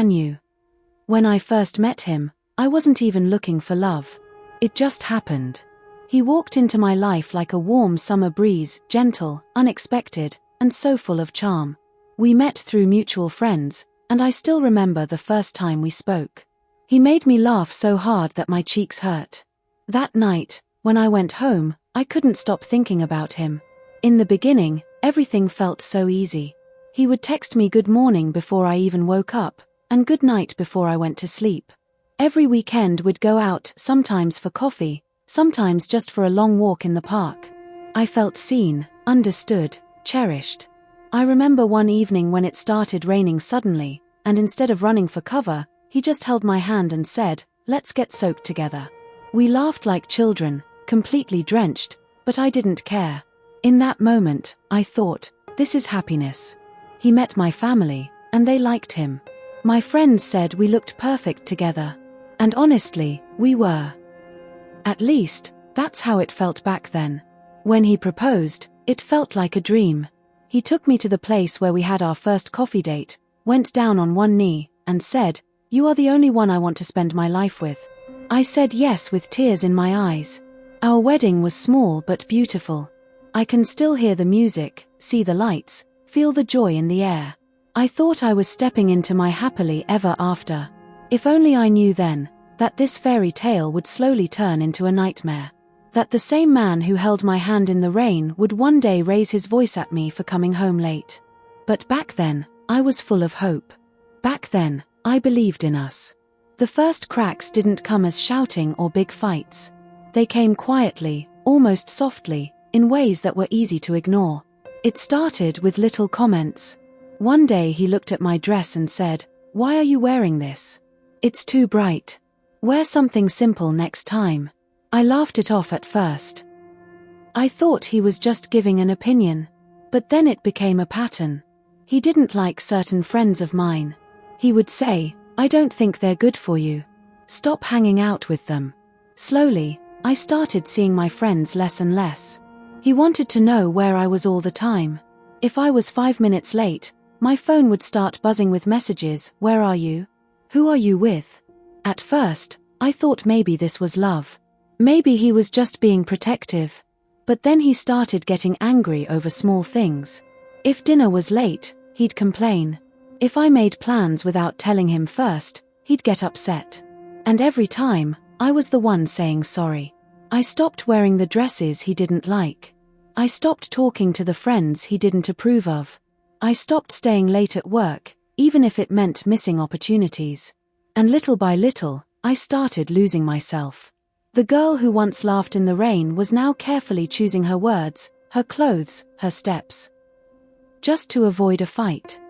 knew. When I first met him, I wasn't even looking for love. It just happened. He walked into my life like a warm summer breeze, gentle, unexpected, and so full of charm. We met through mutual friends, and I still remember the first time we spoke. He made me laugh so hard that my cheeks hurt. That night, when I went home, I couldn't stop thinking about him. In the beginning, everything felt so easy. He would text me good morning before I even woke up, and good night before I went to sleep. Every weekend we'd go out, sometimes for coffee, sometimes just for a long walk in the park. I felt seen, understood, cherished. I remember one evening when it started raining suddenly, and instead of running for cover, he just held my hand and said, "Let's get soaked together." We laughed like children, completely drenched, but I didn't care. In that moment, I thought, this is happiness. He met my family, and they liked him. My friends said we looked perfect together. And honestly, we were. At least, that's how it felt back then. When he proposed, it felt like a dream. He took me to the place where we had our first coffee date, went down on one knee, and said, "You are the only one I want to spend my life with." I said yes with tears in my eyes. Our wedding was small but beautiful. I can still hear the music, see the lights, feel the joy in the air. I thought I was stepping into my happily ever after. If only I knew then, that this fairy tale would slowly turn into a nightmare. That the same man who held my hand in the rain would one day raise his voice at me for coming home late. But back then, I was full of hope. Back then, I believed in us. The first cracks didn't come as shouting or big fights. They came quietly, almost softly, in ways that were easy to ignore. It started with little comments. One day he looked at my dress and said, "Why are you wearing this? It's too bright. Wear something simple next time." I laughed it off at first. I thought he was just giving an opinion. But then it became a pattern. He didn't like certain friends of mine. He would say, "I don't think they're good for you. Stop hanging out with them." Slowly, I started seeing my friends less and less. He wanted to know where I was all the time. If I was 5 minutes late, my phone would start buzzing with messages, "Where are you? Who are you with?" At first, I thought maybe this was love. Maybe he was just being protective. But then he started getting angry over small things. If dinner was late, he'd complain. If I made plans without telling him first, he'd get upset. And every time, I was the one saying sorry. I stopped wearing the dresses he didn't like. I stopped talking to the friends he didn't approve of. I stopped staying late at work, even if it meant missing opportunities. And little by little, I started losing myself. The girl who once laughed in the rain was now carefully choosing her words, her clothes, her steps. Just to avoid a fight.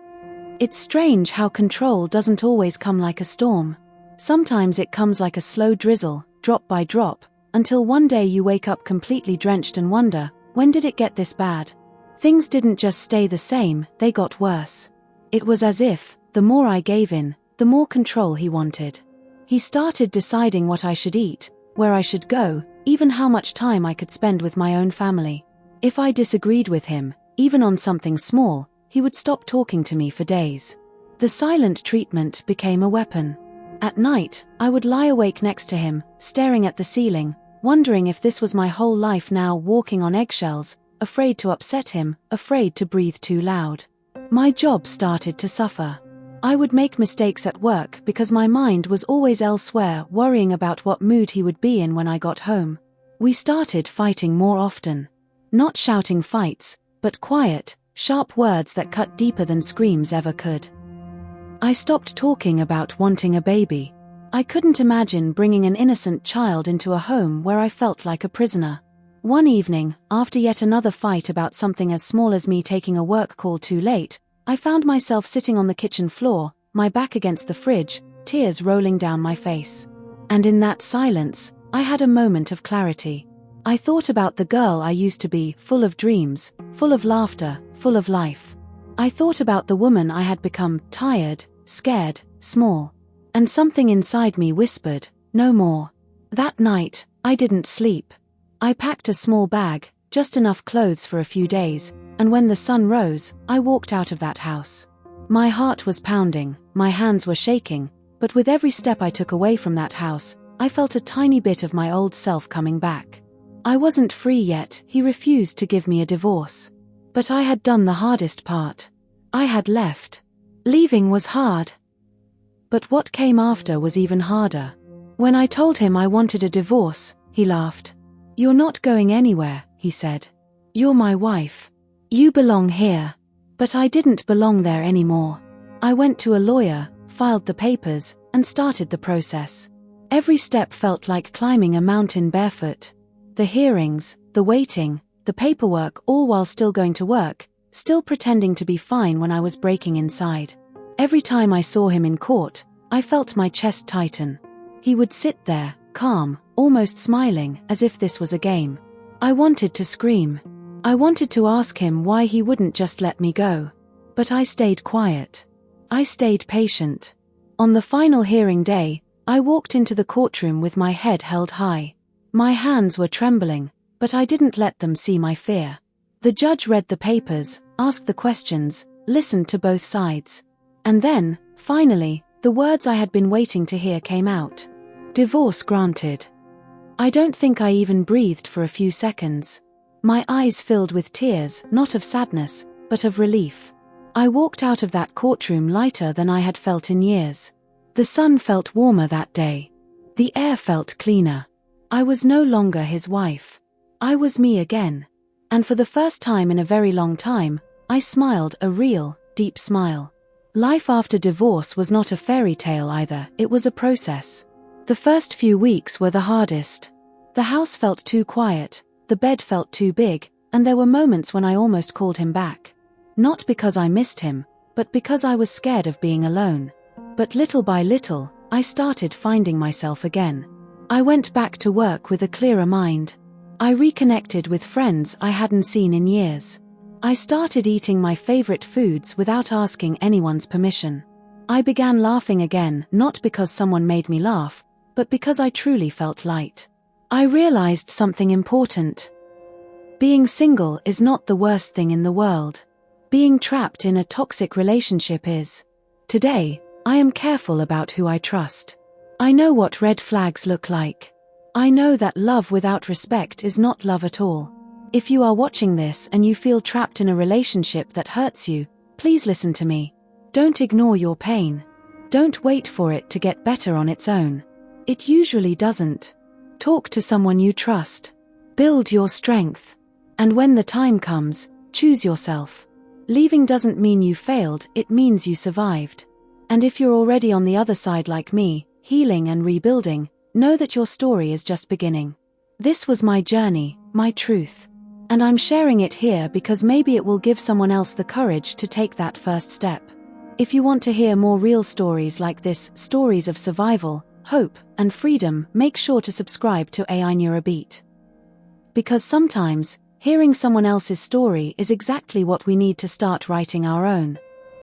It's strange how control doesn't always come like a storm. Sometimes it comes like a slow drizzle, drop by drop, until one day you wake up completely drenched and wonder, when did it get this bad? Things didn't just stay the same, they got worse. It was as if, the more I gave in, the more control he wanted. He started deciding what I should eat, where I should go, even how much time I could spend with my own family. If I disagreed with him, even on something small, he would stop talking to me for days. The silent treatment became a weapon. At night, I would lie awake next to him, staring at the ceiling, wondering if this was my whole life now, walking on eggshells, afraid to upset him, afraid to breathe too loud. My job started to suffer. I would make mistakes at work because my mind was always elsewhere, worrying about what mood he would be in when I got home. We started fighting more often. Not shouting fights, but quiet, sharp words that cut deeper than screams ever could. I stopped talking about wanting a baby. I couldn't imagine bringing an innocent child into a home where I felt like a prisoner. One evening, after yet another fight about something as small as me taking a work call too late, I found myself sitting on the kitchen floor, my back against the fridge, tears rolling down my face. And in that silence, I had a moment of clarity. I thought about the girl I used to be, full of dreams, full of laughter, full of life. I thought about the woman I had become, tired, scared, small. And something inside me whispered, no more. That night, I didn't sleep. I packed a small bag, just enough clothes for a few days, and when the sun rose, I walked out of that house. My heart was pounding, my hands were shaking, but with every step I took away from that house, I felt a tiny bit of my old self coming back. I wasn't free yet. He refused to give me a divorce. But I had done the hardest part. I had left. Leaving was hard. But what came after was even harder. When I told him I wanted a divorce, he laughed. "You're not going anywhere," he said. "You're my wife. You belong here." But I didn't belong there anymore. I went to a lawyer, filed the papers, and started the process. Every step felt like climbing a mountain barefoot. The hearings, the waiting, the paperwork, all while still going to work, still pretending to be fine when I was breaking inside. Every time I saw him in court, I felt my chest tighten. He would sit there, calm, almost smiling, as if this was a game. I wanted to scream. I wanted to ask him why he wouldn't just let me go. But I stayed quiet. I stayed patient. On the final hearing day, I walked into the courtroom with my head held high. My hands were trembling, but I didn't let them see my fear. The judge read the papers, asked the questions, listened to both sides. And then, finally, the words I had been waiting to hear came out. Divorce granted. I don't think I even breathed for a few seconds. My eyes filled with tears, not of sadness, but of relief. I walked out of that courtroom lighter than I had felt in years. The sun felt warmer that day. The air felt cleaner. I was no longer his wife. I was me again. And for the first time in a very long time, I smiled a real, deep smile. Life after divorce was not a fairy tale either, it was a process. The first few weeks were the hardest. The house felt too quiet. The bed felt too big, and there were moments when I almost called him back. Not because I missed him, but because I was scared of being alone. But little by little, I started finding myself again. I went back to work with a clearer mind. I reconnected with friends I hadn't seen in years. I started eating my favorite foods without asking anyone's permission. I began laughing again, not because someone made me laugh, but because I truly felt light. I realized something important. Being single is not the worst thing in the world. Being trapped in a toxic relationship is. Today, I am careful about who I trust. I know what red flags look like. I know that love without respect is not love at all. If you are watching this and you feel trapped in a relationship that hurts you, please listen to me. Don't ignore your pain. Don't wait for it to get better on its own. It usually doesn't. Talk to someone you trust. Build your strength. And when the time comes, choose yourself. Leaving doesn't mean you failed, it means you survived. And if you're already on the other side like me, healing and rebuilding, know that your story is just beginning. This was my journey, my truth. And I'm sharing it here because maybe it will give someone else the courage to take that first step. If you want to hear more real stories like this, stories of survival, hope, and freedom, make sure to subscribe to AINeuraBeat. Because sometimes, hearing someone else's story is exactly what we need to start writing our own.